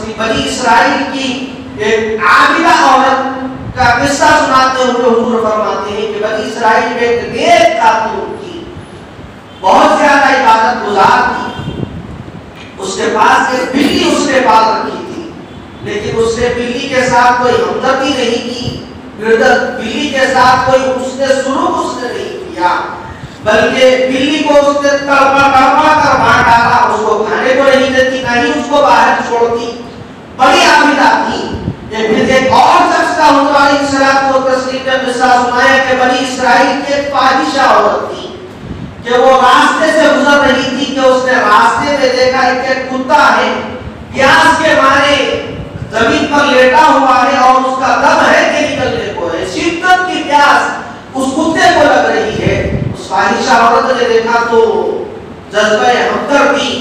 تسلیم بنی اسرائیل کی ایک عابدہ عورت کا قصہ سناتے ہوئے حضور فرماتے ہیں کہ بنی اسرائیل میں ایک نیک خاتون تھی، بہت زیادہ عبادت گزار تھی، اس کے پاس ایک بلی اس نے پال رکھی تھی، لیکن اس نے بلی کے ساتھ کوئی ہمدردی نہیں کی، بلی کے ساتھ کوئی اس نے سلوک اس نے نہیں کیا، بلکہ بلی کو اس نے تڑپا کر مار ڈالا، اس کو کھانے کو نہیں دیتی، نہ ہی اس کو باہر چھوڑتی، بڑی عابدہ تھی۔ پھر ایک اور شخص کا حضور علیہ الصلوۃ والتسلیم نے قصہ سنایا کہ بنی اسرائیل کی ایک فاحشہ عورت تھی کہ وہ راستے سے گزر رہی تھی کہ اس نے راستے میں دیکھا ایک کتا ہے، پیاس کے مارے زمین پر لیٹا ہوا ہے اور اس کا دم ہے کہ نکلنے کو ہے، شدت کی پیاس اس کتے کو لگ رہی ہے۔ اس فاحشہ عورت نے دیکھا تو جذبہ ہمدردی،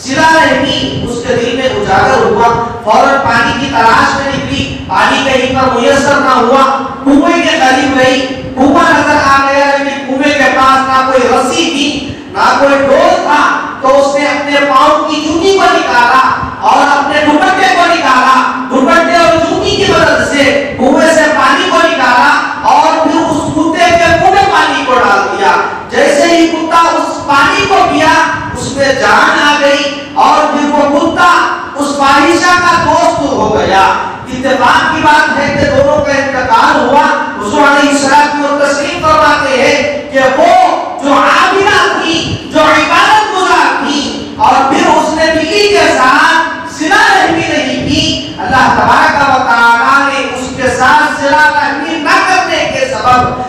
صلہ رحمی اس کے دل میں اجاگر ہوا، فوراً پانی کی تلاش میں نکلی، پانی کہیں پر میسر نہ ہوا، کنویں کے قریب گئی، کنواں نظر آ گیا لیکن کنویں کے پاس نہ کوئی رسی تھی نہ کوئی ڈول تھا، تو اس نے اپنے پاؤں کی جوتی کو نکالا اور اپنے دوپٹے کو نکالا، دوپٹے اور جوتی کی مدد سے کنویں سے پانی کو نکالا اور پھر اس کتے کے منہ میں پانی کو ڈال دیا۔ جیسے ہی کتا اس پانی کو پیا اس میں جان آ گئی اور پھر وہ کتا اس فاحشہ کا دوست ہو گیا۔ اتفاق کی بات ہے کہ دونوں کا انتقال ہوا۔ حضور علیہ الصلوۃ والتسلیم فرماتے ہیں کہ وہ جو عابدہ تھی، جو عبادت گزار تھی، اور پھر اس نے بلی کے ساتھ صلہ رحمی نہیں کی، اللہ تبارک و تعالیٰ نے اس کے ساتھ صلہ رحمی نہ کرنے کے سبب